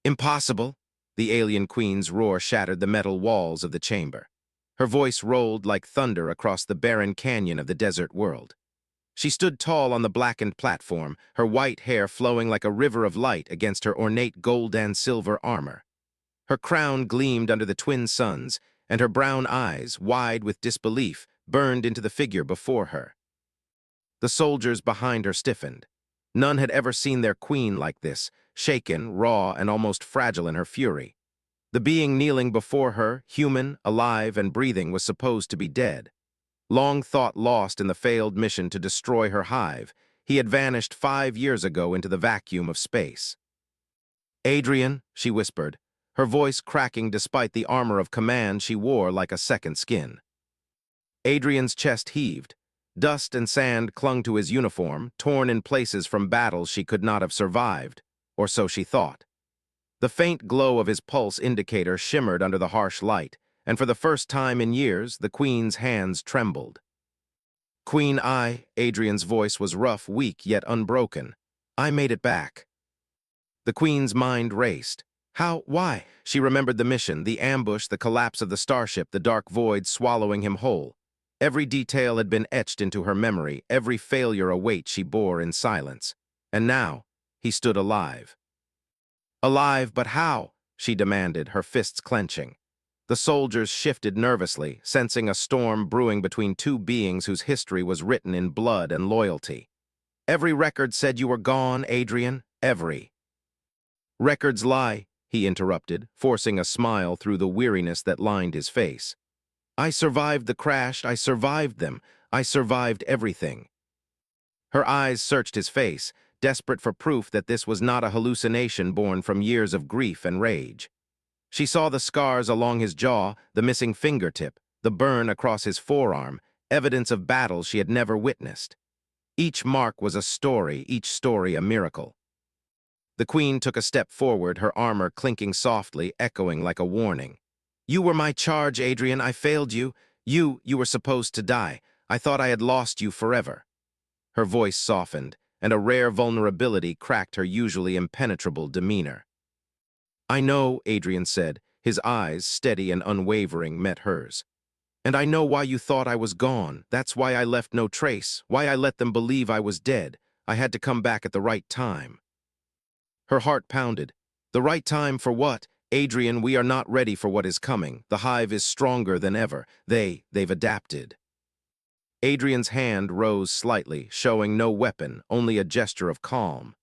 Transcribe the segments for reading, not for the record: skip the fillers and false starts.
Impossible! The alien queen's roar shattered the metal walls of the chamber. Her voice rolled like thunder across the barren canyon of the desert world. She stood tall on the blackened platform, her white hair flowing like a river of light against her ornate gold and silver armor. Her crown gleamed under the twin suns, and her brown eyes, wide with disbelief, burned into the figure before her. The soldiers behind her stiffened. None had ever seen their queen like this, shaken, raw, and almost fragile in her fury. The being kneeling before her, human, alive, and breathing, was supposed to be dead. Long thought lost in the failed mission to destroy her hive, he had vanished 5 years ago into the vacuum of space. "Adrian," she whispered, her voice cracking despite the armor of command she wore like a second skin. Adrian's chest heaved. Dust and sand clung to his uniform, torn in places from battles she could not have survived, or so she thought. The faint glow of his pulse indicator shimmered under the harsh light, and for the first time in years, the Queen's hands trembled. "Queen, Adrian's voice was rough, weak, yet unbroken. "I made it back." The Queen's mind raced. How? Why? She remembered the mission, the ambush, the collapse of the starship, the dark void swallowing him whole. Every detail had been etched into her memory, every failure a weight she bore in silence. And now, he stood alive. "Alive, but how?" she demanded, her fists clenching. The soldiers shifted nervously, sensing a storm brewing between two beings whose history was written in blood and loyalty. "Every record said you were gone, Adrian, every." "Records lie," he interrupted, forcing a smile through the weariness that lined his face. "I survived the crash, I survived them, I survived everything." Her eyes searched his face, desperate for proof that this was not a hallucination born from years of grief and rage. She saw the scars along his jaw, the missing fingertip, the burn across his forearm, evidence of battles she had never witnessed. Each mark was a story, each story a miracle. The Queen took a step forward, her armor clinking softly, echoing like a warning. "You were my charge, Adrian. I failed you. You were supposed to die. I thought I had lost you forever." Her voice softened, and a rare vulnerability cracked her usually impenetrable demeanor. "I know," Adrian said, his eyes, steady and unwavering, met hers. "And I know why you thought I was gone. That's why I left no trace, why I let them believe I was dead. I had to come back at the right time." Her heart pounded. "The right time for what? Adrian, we are not ready for what is coming. The hive is stronger than ever. They've adapted." Adrian's hand rose slightly, showing no weapon, only a gesture of calm.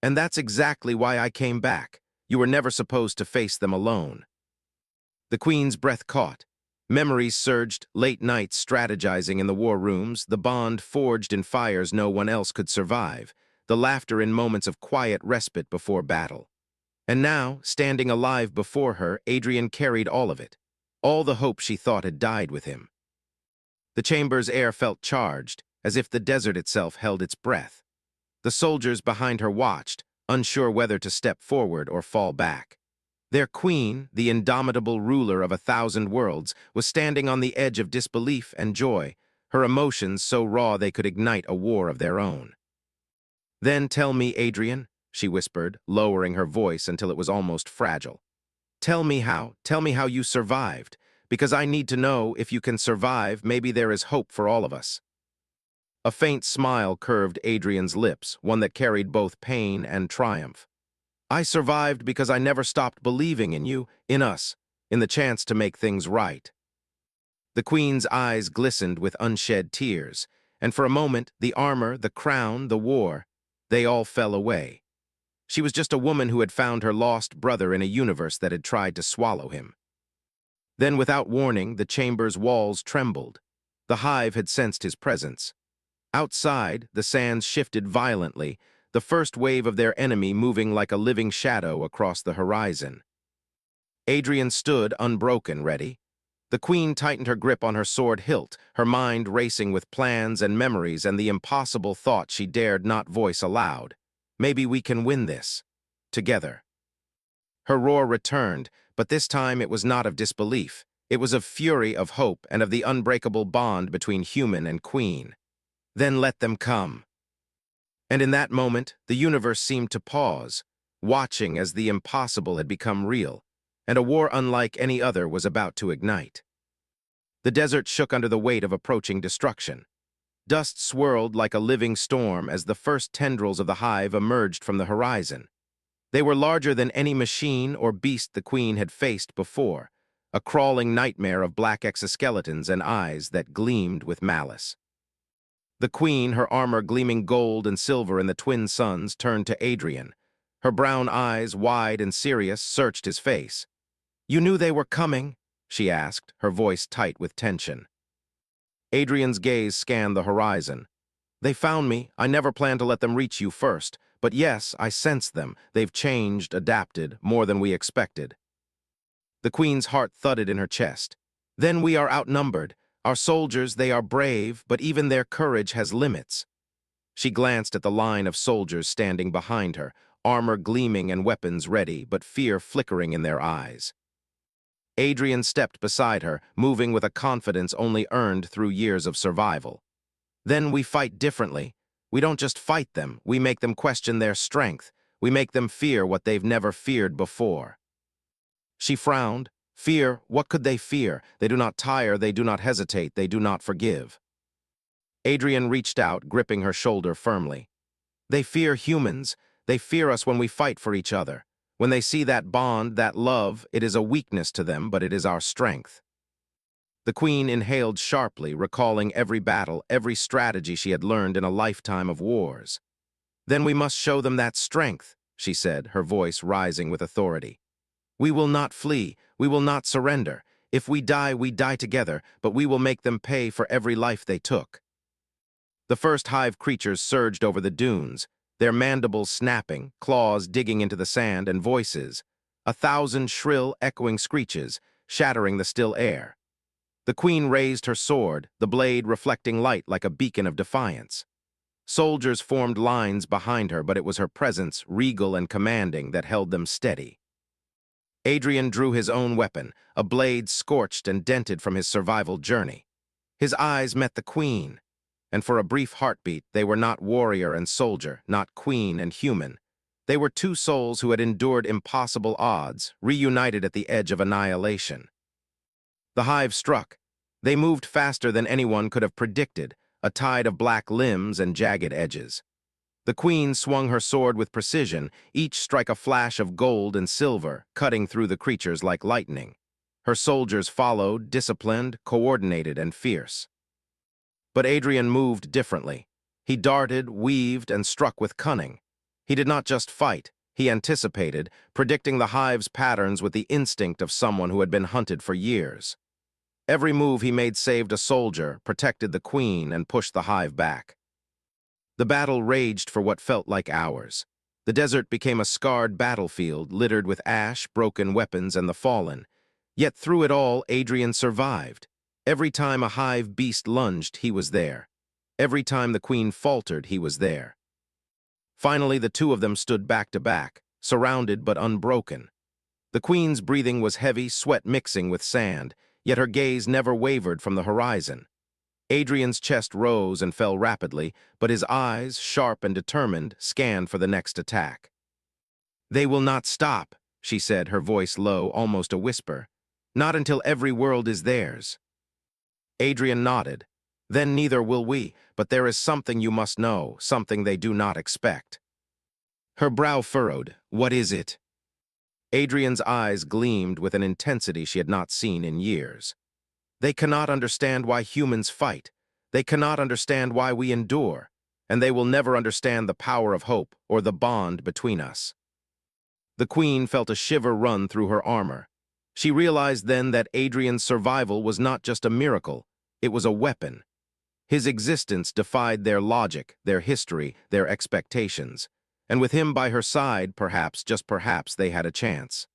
"And that's exactly why I came back. You were never supposed to face them alone." The Queen's breath caught. Memories surged, late nights strategizing in the war rooms, the bond forged in fires no one else could survive, the laughter in moments of quiet respite before battle. And now, standing alive before her, Adrian carried all of it, all the hope she thought had died with him. The chamber's air felt charged, as if the desert itself held its breath. The soldiers behind her watched, unsure whether to step forward or fall back. Their queen, the indomitable ruler of 1,000 worlds, was standing on the edge of disbelief and joy, her emotions so raw they could ignite a war of their own. "Then tell me, Adrian," she whispered, lowering her voice until it was almost fragile. Tell me how you survived, because I need to know if you can survive, maybe there is hope for all of us." A faint smile curved Adrian's lips, one that carried both pain and triumph. "I survived because I never stopped believing in you, in us, in the chance to make things right." The Queen's eyes glistened with unshed tears, and for a moment, the armor, the crown, the war, they all fell away. She was just a woman who had found her lost brother in a universe that had tried to swallow him. Then, without warning, the chamber's walls trembled. The hive had sensed his presence. Outside, the sands shifted violently, the first wave of their enemy moving like a living shadow across the horizon. Adrian stood unbroken, ready. The Queen tightened her grip on her sword hilt, her mind racing with plans and memories and the impossible thought she dared not voice aloud. "Maybe we can win this. Together." Her roar returned, but this time it was not of disbelief. It was of fury, of hope, and of the unbreakable bond between human and queen. "Then let them come." And in that moment, the universe seemed to pause. watching as the impossible had become real, and a war unlike any other was about to ignite. The desert shook under the weight of approaching destruction. Dust swirled like a living storm as the first tendrils of the hive emerged from the horizon. They were larger than any machine or beast the Queen had faced before, a crawling nightmare of black exoskeletons and eyes that gleamed with malice. The Queen, her armor gleaming gold and silver in the twin suns, turned to Adrian. Her brown eyes, wide and serious, searched his face. "You knew they were coming?" she asked, her voice tight with tension. Adrian's gaze scanned the horizon. "They found me. I never planned to let them reach you first. But yes, I sensed them. They've changed, adapted, more than we expected." The Queen's heart thudded in her chest. "Then we are outnumbered. Our soldiers, they are brave, but even their courage has limits." She glanced at the line of soldiers standing behind her, armor gleaming and weapons ready, but fear flickering in their eyes. Adrian stepped beside her, moving with a confidence only earned through years of survival. "Then we fight differently. We don't just fight them, we make them question their strength. We make them fear what they've never feared before." She frowned. Fear, what could they fear? They do not tire, they do not hesitate, they do not forgive. Adrian reached out, gripping her shoulder firmly. "They fear humans. They fear us when we fight for each other. When they see that bond, that love, it is a weakness to them, but it is our strength." The Queen inhaled sharply, recalling every battle, every strategy she had learned in a lifetime of wars. "Then we must show them that strength," she said, her voice rising with authority. "We will not flee. We will not surrender. If we die together, but we will make them pay for every life they took." The first hive creatures surged over the dunes, their mandibles snapping, claws digging into the sand, and voices, 1,000 shrill, echoing screeches, shattering the still air. The Queen raised her sword, the blade reflecting light like a beacon of defiance. Soldiers formed lines behind her, but it was her presence, regal and commanding, that held them steady. Adrian drew his own weapon, a blade scorched and dented from his survival journey. His eyes met the Queen, and for a brief heartbeat, they were not warrior and soldier, not queen and human. They were two souls who had endured impossible odds, reunited at the edge of annihilation. The hive struck. They moved faster than anyone could have predicted, a tide of black limbs and jagged edges. The Queen swung her sword with precision, each strike a flash of gold and silver, cutting through the creatures like lightning. Her soldiers followed, disciplined, coordinated, and fierce. But Adrian moved differently. He darted, weaved, and struck with cunning. He did not just fight, he anticipated, predicting the hive's patterns with the instinct of someone who had been hunted for years. Every move he made saved a soldier, protected the Queen, and pushed the hive back. The battle raged for what felt like hours. The desert became a scarred battlefield, littered with ash, broken weapons, and the fallen. Yet through it all, Adrian survived. Every time a hive beast lunged, he was there. Every time the Queen faltered, he was there. Finally, the two of them stood back to back, surrounded but unbroken. The Queen's breathing was heavy, sweat mixing with sand, yet her gaze never wavered from the horizon. Adrian's chest rose and fell rapidly, but his eyes, sharp and determined, scanned for the next attack. "They will not stop," she said, her voice low, almost a whisper. "Not until every world is theirs." Adrian nodded. "Then neither will we, but there is something you must know, something they do not expect." Her brow furrowed. "What is it?" Adrian's eyes gleamed with an intensity she had not seen in years. "They cannot understand why humans fight. They cannot understand why we endure, and they will never understand the power of hope or the bond between us." The Queen felt a shiver run through her armor. She realized then that Adrian's survival was not just a miracle, it was a weapon. His existence defied their logic, their history, their expectations, and with him by her side, perhaps, just perhaps, they had a chance.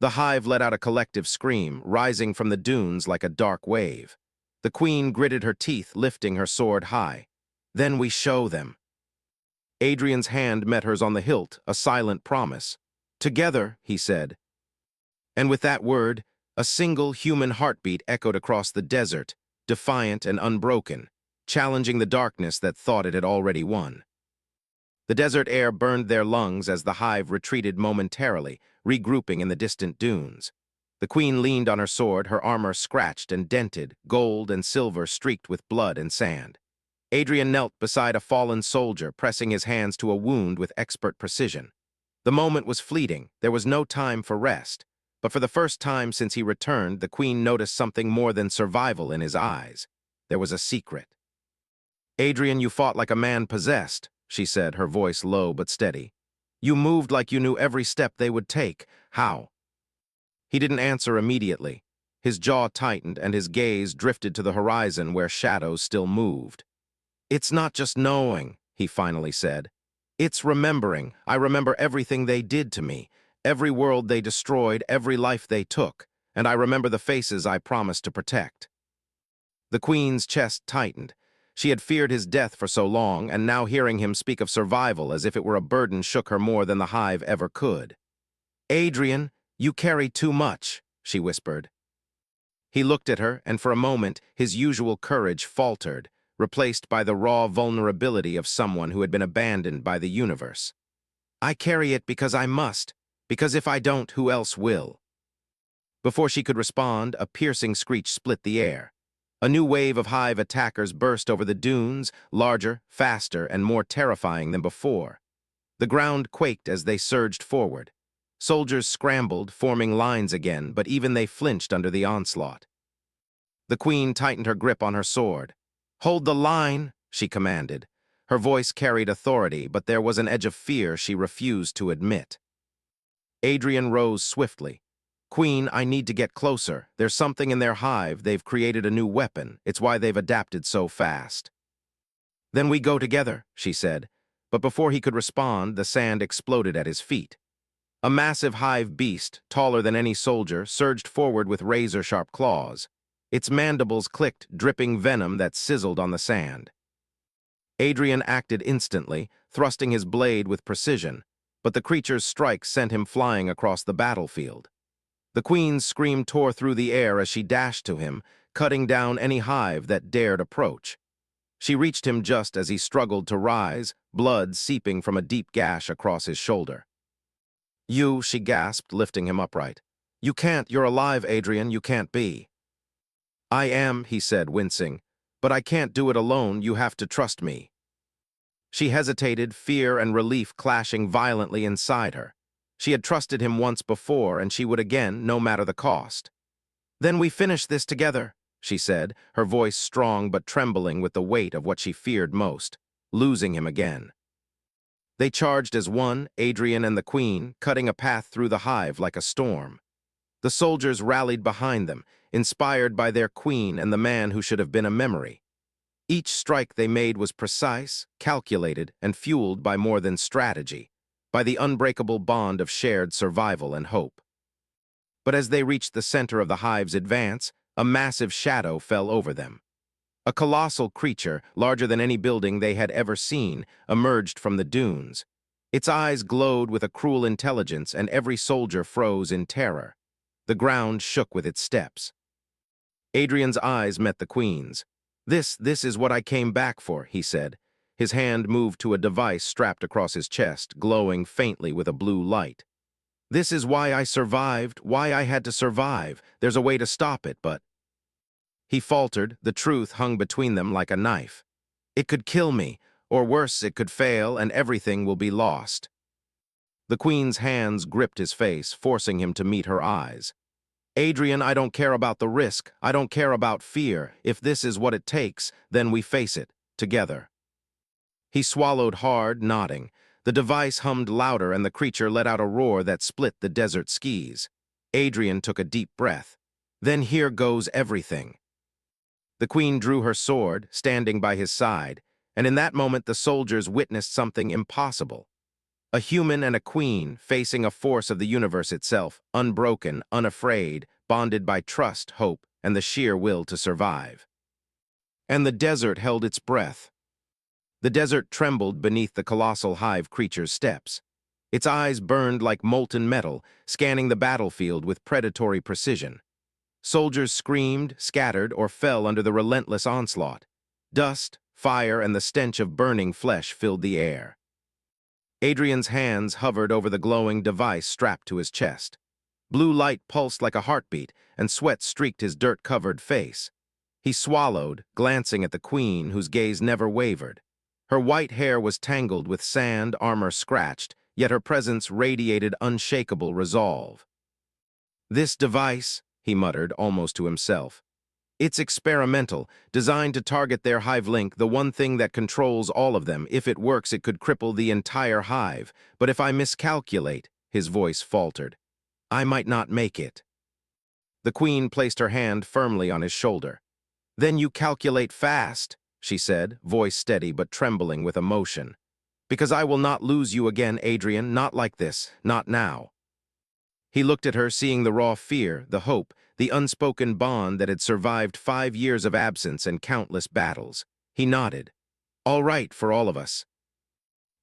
The hive let out a collective scream, rising from the dunes like a dark wave. The Queen gritted her teeth, lifting her sword high. "Then we show them." Adrian's hand met hers on the hilt, a silent promise. "Together," he said. And with that word, a single human heartbeat echoed across the desert, defiant and unbroken, challenging the darkness that thought it had already won. The desert air burned their lungs as the hive retreated momentarily, regrouping in the distant dunes. The queen leaned on her sword, her armor scratched and dented, gold and silver streaked with blood and sand. Adrian knelt beside a fallen soldier, pressing his hands to a wound with expert precision. The moment was fleeting, there was no time for rest. But for the first time since he returned, the queen noticed something more than survival in his eyes. There was a secret. "Adrian, you fought like a man possessed," she said, her voice low but steady. "You moved like you knew every step they would take. How?" He didn't answer immediately. His jaw tightened and his gaze drifted to the horizon where shadows still moved. "It's not just knowing," he finally said. "It's remembering. I remember everything they did to me, every world they destroyed, every life they took, and I remember the faces I promised to protect." The queen's chest tightened. She had feared his death for so long, and now hearing him speak of survival as if it were a burden shook her more than the hive ever could. "Adrian, you carry too much," she whispered. He looked at her, and for a moment his usual courage faltered, replaced by the raw vulnerability of someone who had been abandoned by the universe. "I carry it because I must, because if I don't, who else will?" Before she could respond, a piercing screech split the air. A new wave of hive attackers burst over the dunes, larger, faster, and more terrifying than before. The ground quaked as they surged forward. Soldiers scrambled, forming lines again, but even they flinched under the onslaught. The queen tightened her grip on her sword. "Hold the line," she commanded. Her voice carried authority, but there was an edge of fear she refused to admit. Adrian rose swiftly. "Queen, I need to get closer. There's something in their hive. They've created a new weapon. It's why they've adapted so fast." "Then we go together," she said. But before he could respond, the sand exploded at his feet. A massive hive beast, taller than any soldier, surged forward with razor-sharp claws. Its mandibles clicked, dripping venom that sizzled on the sand. Adrian acted instantly, thrusting his blade with precision, but the creature's strike sent him flying across the battlefield. The queen's scream tore through the air as she dashed to him, cutting down any hive that dared approach. She reached him just as he struggled to rise, blood seeping from a deep gash across his shoulder. "You," she gasped, lifting him upright. "You can't, you're alive, Adrian, you can't be." "I am," he said, wincing, "but I can't do it alone, you have to trust me." She hesitated, fear and relief clashing violently inside her. She had trusted him once before, and she would again, no matter the cost. "Then we finish this together," she said, her voice strong but trembling with the weight of what she feared most, losing him again. They charged as one, Adrian and the queen, cutting a path through the hive like a storm. The soldiers rallied behind them, inspired by their queen and the man who should have been a memory. Each strike they made was precise, calculated, and fueled by more than strategy, by the unbreakable bond of shared survival and hope. But as they reached the center of the hive's advance, a massive shadow fell over them. A colossal creature, larger than any building they had ever seen, emerged from the dunes. Its eyes glowed with a cruel intelligence, and every soldier froze in terror. The ground shook with its steps. Adrian's eyes met the queen's. This is what I came back for," he said. His hand moved to a device strapped across his chest, glowing faintly with a blue light. "This is why I survived, why I had to survive. There's a way to stop it, but—" He faltered, the truth hung between them like a knife. "It could kill me, or worse, it could fail, and everything will be lost." The queen's hands gripped his face, forcing him to meet her eyes. "Adrian, I don't care about the risk. I don't care about fear. If this is what it takes, then we face it, together." He swallowed hard, nodding. The device hummed louder, and the creature let out a roar that split the desert skis. Adrian took a deep breath. "Then here goes everything." The queen drew her sword, standing by his side, and in that moment the soldiers witnessed something impossible. A human and a queen facing a force of the universe itself, unbroken, unafraid, bonded by trust, hope, and the sheer will to survive. And the desert held its breath. The desert trembled beneath the colossal hive creature's steps. Its eyes burned like molten metal, scanning the battlefield with predatory precision. Soldiers screamed, scattered, or fell under the relentless onslaught. Dust, fire, and the stench of burning flesh filled the air. Adrian's hands hovered over the glowing device strapped to his chest. Blue light pulsed like a heartbeat, and sweat streaked his dirt-covered face. He swallowed, glancing at the queen, whose gaze never wavered. Her white hair was tangled with sand, armor scratched, yet her presence radiated unshakable resolve. "This device," he muttered, almost to himself. "It's experimental, designed to target their hive link, the one thing that controls all of them. If it works, it could cripple the entire hive. But if I miscalculate," his voice faltered, "I might not make it." The queen placed her hand firmly on his shoulder. "Then you calculate fast," she said, voice steady but trembling with emotion. "Because I will not lose you again, Adrian, not like this, not now." He looked at her, seeing the raw fear, the hope, the unspoken bond that had survived 5 years of absence and countless battles. He nodded. "All right for all of us."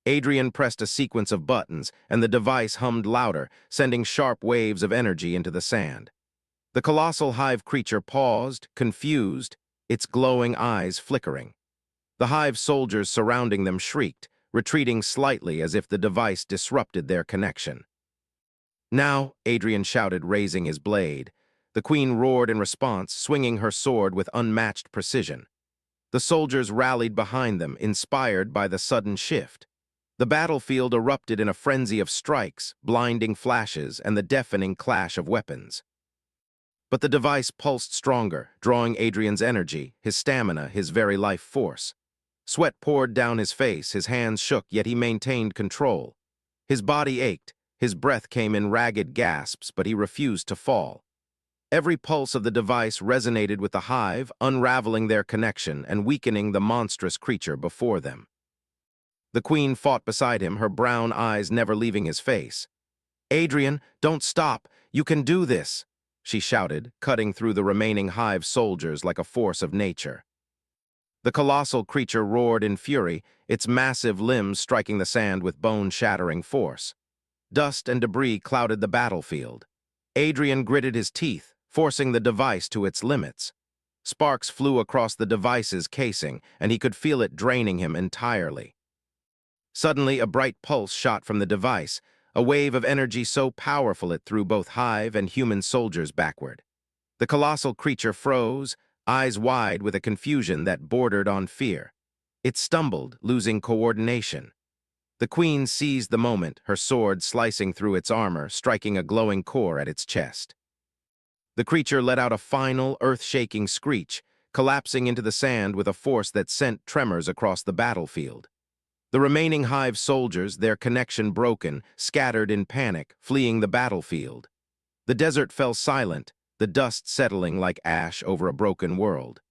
Adrian pressed a sequence of buttons, and the device hummed louder, sending sharp waves of energy into the sand. The colossal hive creature paused, confused, its glowing eyes flickering. The hive soldiers surrounding them shrieked, retreating slightly as if the device disrupted their connection. "Now," Adrian shouted, raising his blade. The queen roared in response, swinging her sword with unmatched precision. The soldiers rallied behind them, inspired by the sudden shift. The battlefield erupted in a frenzy of strikes, blinding flashes, and the deafening clash of weapons. But the device pulsed stronger, drawing Adrian's energy, his stamina, his very life force. Sweat poured down his face, his hands shook, yet he maintained control. His body ached, his breath came in ragged gasps, but he refused to fall. Every pulse of the device resonated with the hive, unraveling their connection and weakening the monstrous creature before them. The queen fought beside him, her brown eyes never leaving his face. "Adrian, don't stop! You can do this!" she shouted, cutting through the remaining hive soldiers like a force of nature. The colossal creature roared in fury, its massive limbs striking the sand with bone-shattering force. Dust and debris clouded the battlefield. Adrian gritted his teeth, forcing the device to its limits. Sparks flew across the device's casing, and he could feel it draining him entirely. Suddenly, a bright pulse shot from the device, a wave of energy so powerful it threw both hive and human soldiers backward. The colossal creature froze, eyes wide with a confusion that bordered on fear. It stumbled, losing coordination. The queen seized the moment, her sword slicing through its armor, striking a glowing core at its chest. The creature let out a final, earth-shaking screech, collapsing into the sand with a force that sent tremors across the battlefield. The remaining hive soldiers, their connection broken, scattered in panic, fleeing the battlefield. The desert fell silent, the dust settling like ash over a broken world.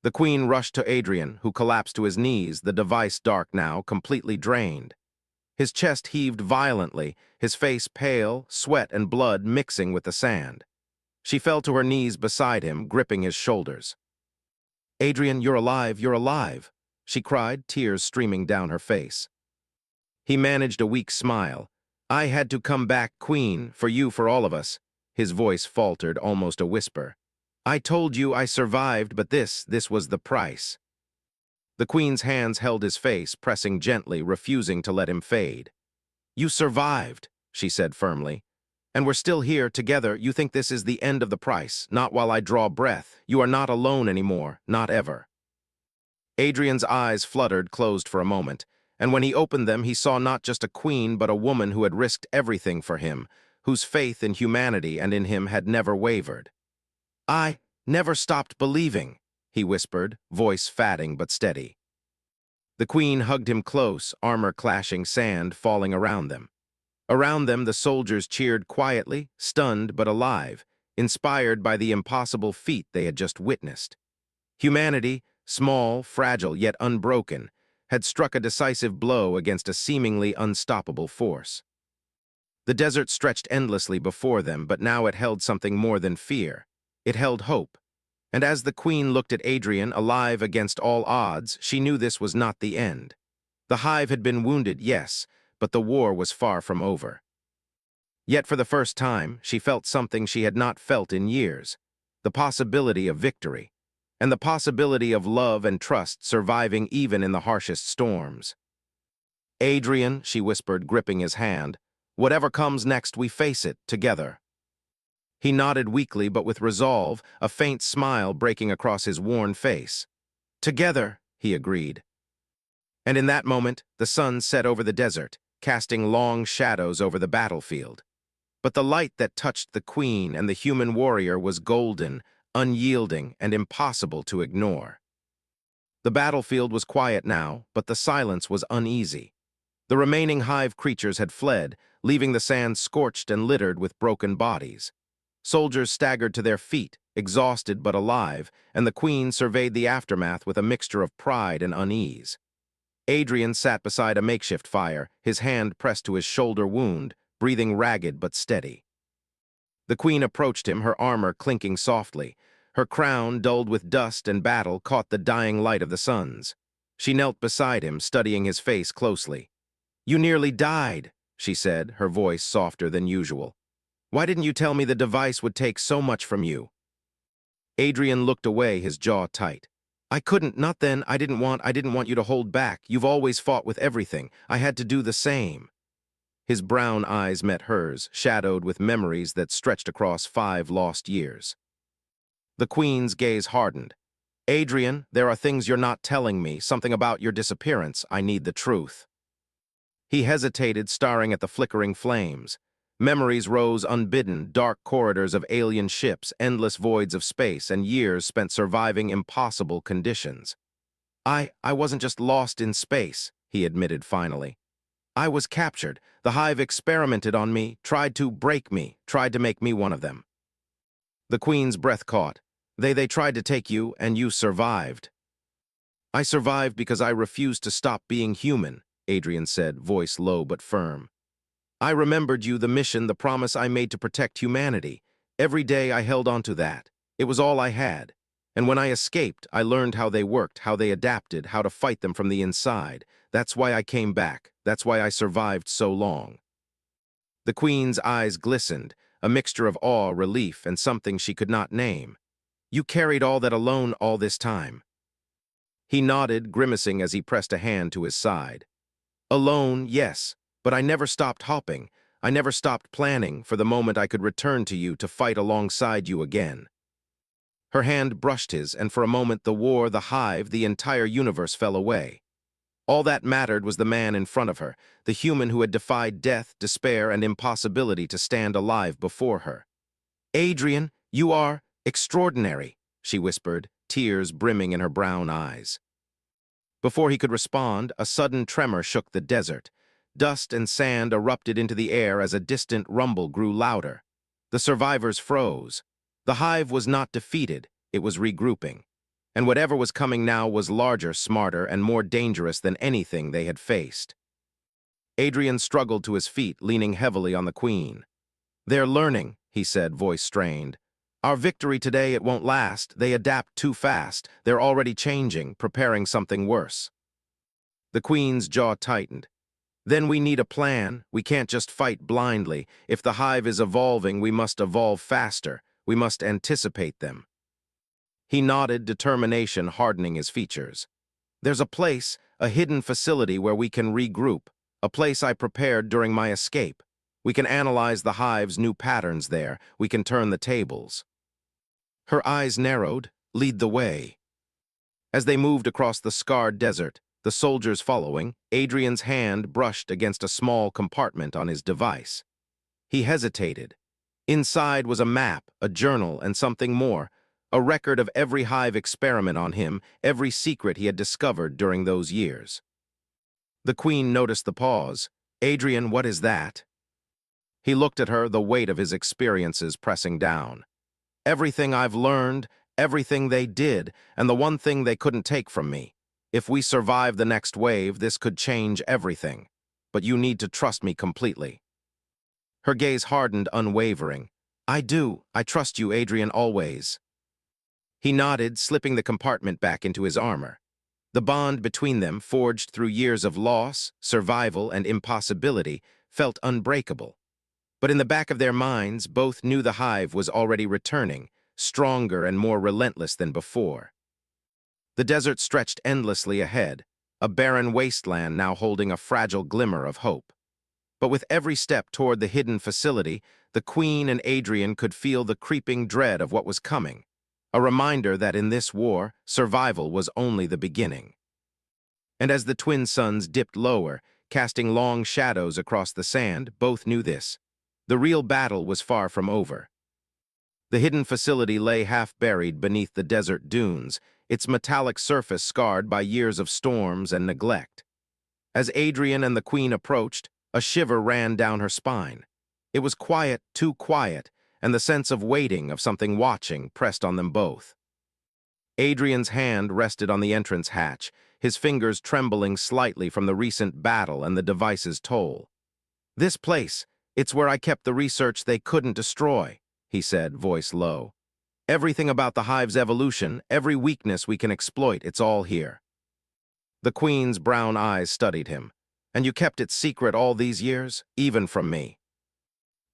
The queen rushed to Adrian, who collapsed to his knees, the device dark now, completely drained. His chest heaved violently, his face pale, sweat and blood mixing with the sand. She fell to her knees beside him, gripping his shoulders. "Adrian, you're alive, you're alive," she cried, tears streaming down her face. He managed a weak smile. "I had to come back, Queen, for you, for all of us." His voice faltered, almost a whisper. "I told you I survived, but this was the price." The Queen's hands held his face, pressing gently, refusing to let him fade. "You survived," she said firmly. "And we're still here, together. You think this is the end of the price, not while I draw breath. You are not alone anymore, not ever." Adrian's eyes fluttered, closed for a moment, and when he opened them, he saw not just a queen, but a woman who had risked everything for him, whose faith in humanity and in him had never wavered. "I never stopped believing," he whispered, voice fatting but steady. The queen hugged him close, armor clashing, sand falling around them. Around them, the soldiers cheered quietly, stunned but alive, inspired by the impossible feat they had just witnessed. Humanity, small, fragile, yet unbroken, had struck a decisive blow against a seemingly unstoppable force. The desert stretched endlessly before them, but now it held something more than fear. It held hope. And as the queen looked at Adrian, alive against all odds, she knew this was not the end. The hive had been wounded, yes, but the war was far from over. Yet for the first time, she felt something she had not felt in years, the possibility of victory, and the possibility of love and trust surviving even in the harshest storms. Adrian, she whispered, gripping his hand, whatever comes next, we face it, together. He nodded weakly but with resolve, a faint smile breaking across his worn face. Together, he agreed. And in that moment, the sun set over the desert, casting long shadows over the battlefield. But the light that touched the queen and the human warrior was golden, unyielding, and impossible to ignore. The battlefield was quiet now, but the silence was uneasy. The remaining hive creatures had fled, leaving the sand scorched and littered with broken bodies. Soldiers staggered to their feet, exhausted but alive, and the queen surveyed the aftermath with a mixture of pride and unease. Adrian sat beside a makeshift fire, his hand pressed to his shoulder wound, breathing ragged but steady. The queen approached him, her armor clinking softly. Her crown, dulled with dust and battle, caught the dying light of the suns. She knelt beside him, studying his face closely. "You nearly died," she said, her voice softer than usual. "Why didn't you tell me the device would take so much from you?" Adrian looked away, his jaw tight. "I couldn't, not then. I didn't want you to hold back. You've always fought with everything. I had to do the same." His brown eyes met hers, shadowed with memories that stretched across 5 lost years. The queen's gaze hardened. "Adrian, there are things you're not telling me, something about your disappearance. I need the truth." He hesitated, staring at the flickering flames. Memories rose unbidden, dark corridors of alien ships, endless voids of space, and years spent surviving impossible conditions. I wasn't just lost in space," he admitted finally. "I was captured. The hive experimented on me, tried to break me, tried to make me one of them." The queen's breath caught. They tried to take you, and you survived." "I survived because I refused to stop being human," Adrian said, voice low but firm. "I remembered you, the mission, the promise I made to protect humanity. Every day I held on to that. It was all I had. And when I escaped, I learned how they worked, how they adapted, how to fight them from the inside. That's why I came back. That's why I survived so long." The queen's eyes glistened, a mixture of awe, relief, and something she could not name. "You carried all that alone all this time." He nodded, grimacing as he pressed a hand to his side. "Alone, yes, but I never stopped hoping. I never stopped planning for the moment I could return to you to fight alongside you again." Her hand brushed his, and for a moment the war, the hive, the entire universe fell away. All that mattered was the man in front of her, the human who had defied death, despair, and impossibility to stand alive before her. "Adrian, you are extraordinary," she whispered, tears brimming in her brown eyes. Before he could respond, a sudden tremor shook the desert. Dust and sand erupted into the air as a distant rumble grew louder. The survivors froze. The hive was not defeated, it was regrouping. And whatever was coming now was larger, smarter, and more dangerous than anything they had faced. Adrian struggled to his feet, leaning heavily on the queen. "They're learning," he said, voice strained. "Our victory today, it won't last. They adapt too fast. They're already changing, preparing something worse." The queen's jaw tightened. "Then we need a plan. We can't just fight blindly. If the hive is evolving, we must evolve faster. We must anticipate them." He nodded, determination hardening his features. "There's a place, a hidden facility where we can regroup, a place I prepared during my escape. We can analyze the hive's new patterns there. We can turn the tables." Her eyes narrowed. "Lead the way." As they moved across the scarred desert, the soldiers following, Adrian's hand brushed against a small compartment on his device. He hesitated. Inside was a map, a journal, and something more, a record of every hive experiment on him, every secret he had discovered during those years. The queen noticed the pause. "Adrian, what is that?" He looked at her, the weight of his experiences pressing down. "Everything I've learned, everything they did, and the one thing they couldn't take from me. If we survive the next wave, this could change everything. But you need to trust me completely." Her gaze hardened, unwavering. I trust you, Adrian, always." He nodded, slipping the compartment back into his armor. The bond between them, forged through years of loss, survival, and impossibility, felt unbreakable. But in the back of their minds, both knew the hive was already returning, stronger and more relentless than before. The desert stretched endlessly ahead. a barren wasteland now holding a fragile glimmer of hope. But with every step toward the hidden facility, the Queen and Adrian could feel the creeping dread of what was coming, a reminder that in this war, survival was only the beginning. And as the twin suns dipped lower, casting long shadows across the sand, both knew this. The real battle was far from over. The hidden facility lay half-buried beneath the desert dunes, its metallic surface scarred by years of storms and neglect. As Adrian and the Queen approached, a shiver ran down her spine. It was quiet, too quiet, and the sense of waiting, of something watching, pressed on them both. Adrian's hand rested on the entrance hatch, his fingers trembling slightly from the recent battle and the device's toll. "This place, it's where I kept the research they couldn't destroy," he said, voice low. "Everything about the hive's evolution, every weakness we can exploit, it's all here." The Queen's brown eyes studied him. "And you kept it secret all these years, even from me?"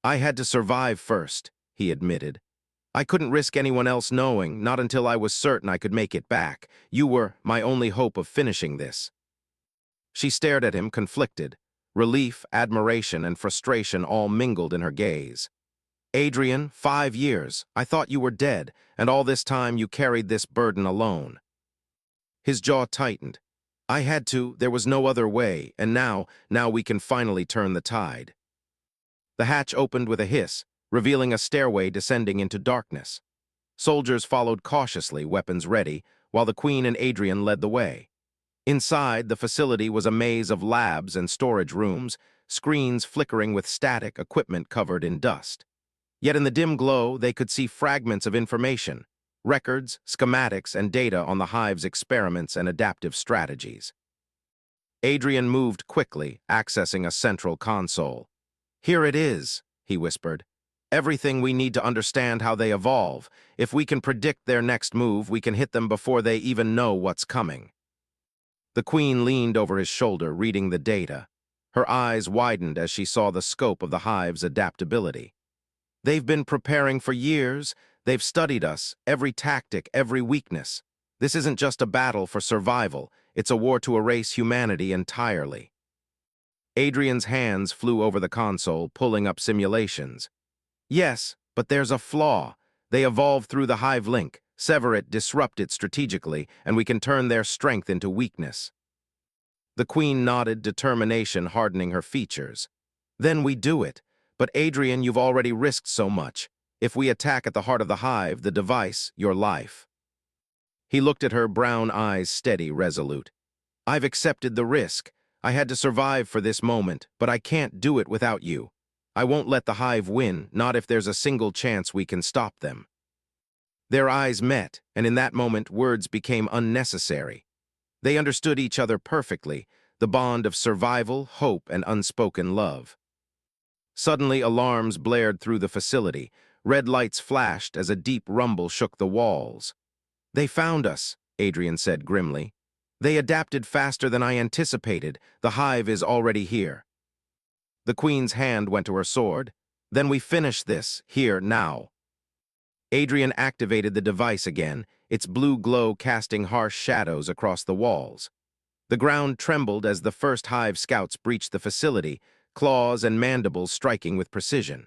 "I had to survive first," he admitted. "I couldn't risk anyone else knowing, not until I was certain I could make it back. You were my only hope of finishing this." She stared at him, conflicted. Relief, admiration, and frustration all mingled in her gaze. "Adrian, 5 years. I thought you were dead, and all this time you carried this burden alone." His jaw tightened. "I had to, there was no other way, and now we can finally turn the tide." The hatch opened with a hiss, revealing a stairway descending into darkness. Soldiers followed cautiously, weapons ready, while the Queen and Adrian led the way. Inside, the facility was a maze of labs and storage rooms, screens flickering with static, equipment covered in dust. Yet in the dim glow, they could see fragments of information, records, schematics, and data on the hive's experiments and adaptive strategies. Adrian moved quickly, accessing a central console. "Here it is," he whispered. "Everything we need to understand how they evolve. If we can predict their next move, we can hit them before they even know what's coming." The Queen leaned over his shoulder, reading the data. Her eyes widened as she saw the scope of the hive's adaptability. "They've been preparing for years. They've studied us, every tactic, every weakness. This isn't just a battle for survival. It's a war to erase humanity entirely." Adrian's hands flew over the console, pulling up simulations. "Yes, but there's a flaw. They evolve through the hive link, sever it, disrupt it strategically, and we can turn their strength into weakness." The Queen nodded, determination hardening her features. "Then we do it. But Adrian, you've already risked so much. If we attack at the heart of the hive, the device, your life." He looked at her, brown eyes steady, resolute. "I've accepted the risk. I had to survive for this moment, but I can't do it without you. I won't let the hive win, not if there's a single chance we can stop them." Their eyes met, and in that moment words became unnecessary. They understood each other perfectly, the bond of survival, hope, and unspoken love. Suddenly, alarms blared through the facility. Red lights flashed as a deep rumble shook the walls. "They found us," Adrian said grimly. "They adapted faster than I anticipated. The hive is already here." The Queen's hand went to her sword. "Then we finish this, here, now." Adrian activated the device again, its blue glow casting harsh shadows across the walls. The ground trembled as the first hive scouts breached the facility, claws and mandibles striking with precision.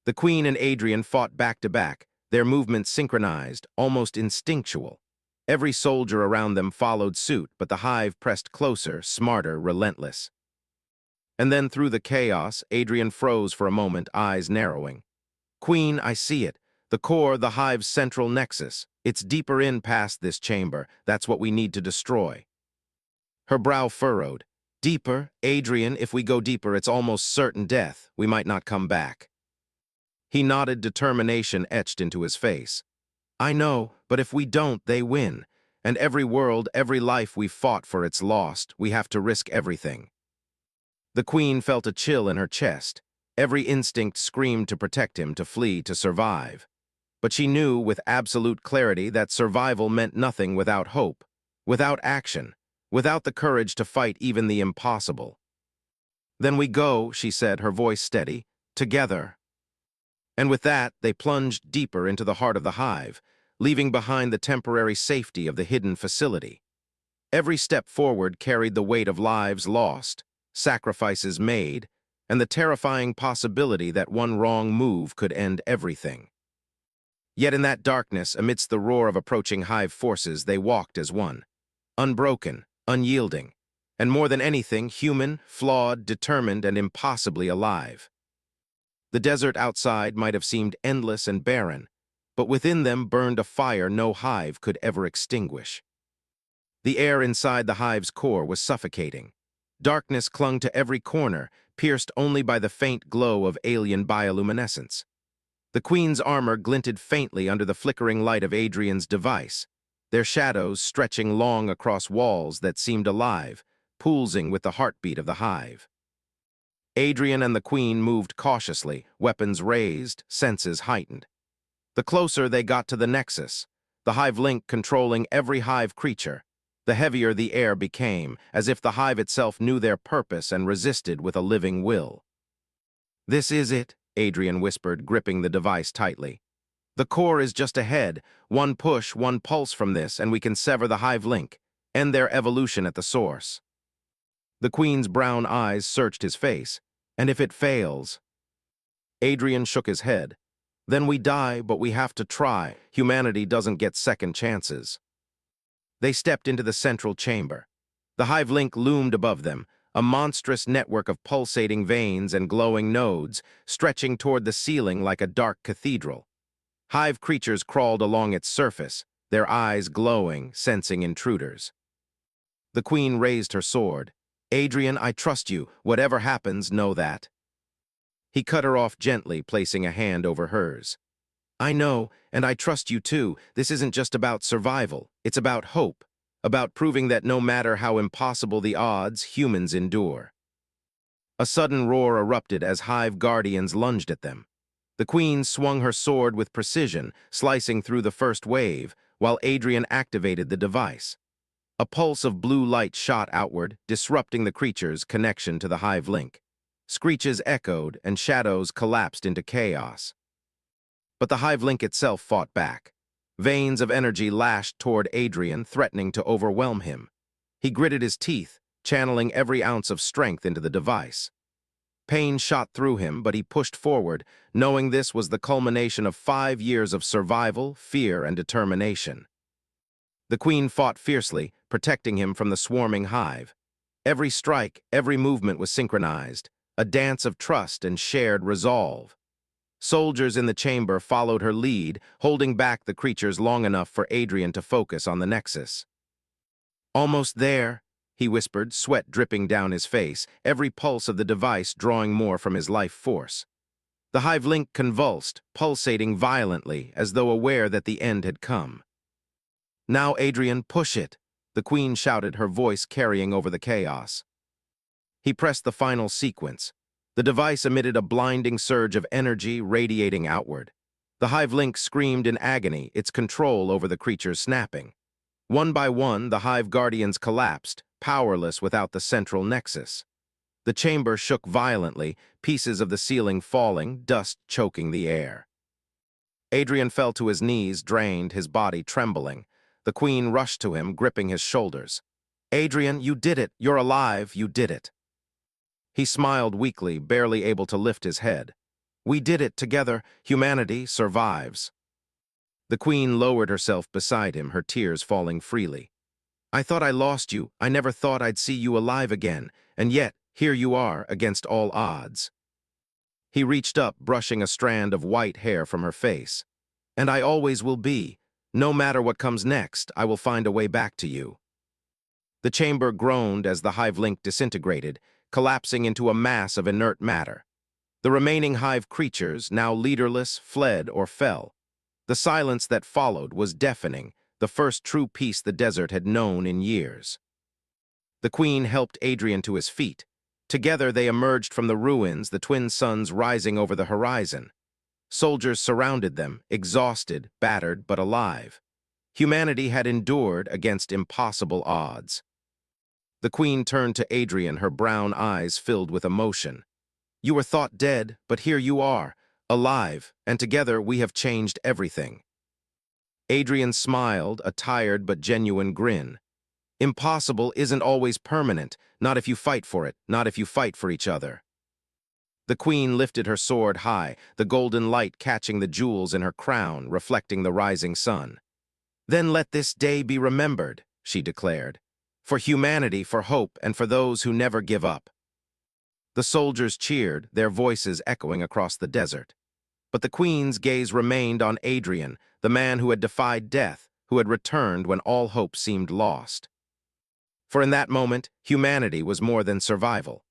The Queen and Adrian fought back to back, their movements synchronized, almost instinctual. Every soldier around them followed suit, but the hive pressed closer, smarter, relentless. And then through the chaos, Adrian froze for a moment, eyes narrowing. "Queen, I see it. The core, the hive's central nexus. It's deeper in past this chamber. That's what we need to destroy." Her brow furrowed. "Deeper, Adrian, if we go deeper, it's almost certain death. We might not come back." He nodded, determination etched into his face. "I know, but if we don't, they win. And every world, every life we've fought for, it's lost. We have to risk everything." The Queen felt a chill in her chest. Every instinct screamed to protect him, to flee, to survive. But she knew with absolute clarity that survival meant nothing without hope, without action, without the courage to fight even the impossible. "Then we go," she said, her voice steady, "together." And with that, they plunged deeper into the heart of the hive, leaving behind the temporary safety of the hidden facility. Every step forward carried the weight of lives lost, sacrifices made, and the terrifying possibility that one wrong move could end everything. Yet in that darkness, amidst the roar of approaching hive forces, they walked as one, unbroken, unyielding, and more than anything, human, flawed, determined, and impossibly alive. The desert outside might have seemed endless and barren, but within them burned a fire no hive could ever extinguish. The air inside the hive's core was suffocating. Darkness clung to every corner, pierced only by the faint glow of alien bioluminescence. The Queen's armor glinted faintly under the flickering light of Adrian's device, their shadows stretching long across walls that seemed alive, pulsing with the heartbeat of the hive. Adrian and the Queen moved cautiously, weapons raised, senses heightened. The closer they got to the nexus, the hive link controlling every hive creature, the heavier the air became, as if the hive itself knew their purpose and resisted with a living will. "This is it," Adrian whispered, gripping the device tightly. "The core is just ahead. One push, one pulse from this, and we can sever the hive link, end their evolution at the source." The Queen's brown eyes searched his face. "And if it fails?" Adrian shook his head. "Then we die, but we have to try. Humanity doesn't get second chances." They stepped into the central chamber. The hive link loomed above them, a monstrous network of pulsating veins and glowing nodes, stretching toward the ceiling like a dark cathedral. Hive creatures crawled along its surface, their eyes glowing, sensing intruders. The Queen raised her sword. "Adrian, I trust you. Whatever happens, know that." He cut her off gently, placing a hand over hers. "I know, and I trust you too. This isn't just about survival. It's about hope, about proving that no matter how impossible the odds, humans endure." A sudden roar erupted as hive guardians lunged at them. The Queen swung her sword with precision, slicing through the first wave, while Adrian activated the device. A pulse of blue light shot outward, disrupting the creature's connection to the hive link. Screeches echoed, and shadows collapsed into chaos. But the hive link itself fought back. Veins of energy lashed toward Adrian, threatening to overwhelm him. He gritted his teeth, channeling every ounce of strength into the device. Pain shot through him, but he pushed forward, knowing this was the culmination of 5 years of survival, fear, and determination. The Queen fought fiercely, protecting him from the swarming hive. Every strike, every movement was synchronized, a dance of trust and shared resolve. Soldiers in the chamber followed her lead, holding back the creatures long enough for Adrian to focus on the nexus. "Almost there," he whispered, sweat dripping down his face, every pulse of the device drawing more from his life force. The hive link convulsed, pulsating violently, as though aware that the end had come. "Now, Adrian, push it," the Queen shouted, her voice carrying over the chaos. He pressed the final sequence. The device emitted a blinding surge of energy radiating outward. The hive link screamed in agony, its control over the creatures snapping. One by one, the hive guardians collapsed, powerless without the central nexus. The chamber shook violently, pieces of the ceiling falling, dust choking the air. Adrian fell to his knees, drained, his body trembling. The Queen rushed to him, gripping his shoulders. "Adrian, you did it. You're alive. You did it." He smiled weakly, barely able to lift his head. "We did it together. Humanity survives." The Queen lowered herself beside him, her tears falling freely. "I thought I lost you. I never thought I'd see you alive again. And yet, here you are, against all odds." He reached up, brushing a strand of white hair from her face. "And I always will be. No matter what comes next, I will find a way back to you." The chamber groaned as the hive link disintegrated, collapsing into a mass of inert matter. The remaining hive creatures, now leaderless, fled or fell. The silence that followed was deafening, the first true peace the desert had known in years. The Queen helped Adrian to his feet. Together they emerged from the ruins, the twin suns rising over the horizon. Soldiers surrounded them, exhausted, battered, but alive. Humanity had endured against impossible odds. The Queen turned to Adrian, her brown eyes filled with emotion. "You were thought dead, but here you are, alive, and together we have changed everything." Adrian smiled, a tired but genuine grin. Impossible isn't always permanent, not if you fight for it, not if you fight for each other. The queen lifted her sword high, the golden light catching the jewels in her crown, reflecting the rising sun. "Then let this day be remembered," she declared, "for humanity, for hope, and for those who never give up." The soldiers cheered, their voices echoing across the desert. But the queen's gaze remained on Adrian, the man who had defied death, who had returned when all hope seemed lost. For in that moment, humanity was more than survival.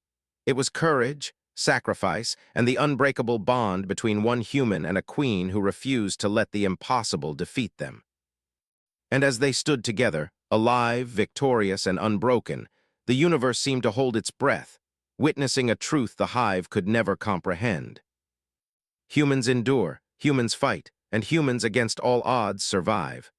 It was courage, sacrifice, and the unbreakable bond between one human and a queen who refused to let the impossible defeat them. And as they stood together, alive, victorious, and unbroken, the universe seemed to hold its breath, witnessing a truth the hive could never comprehend. Humans endure, humans fight, and humans against all odds survive.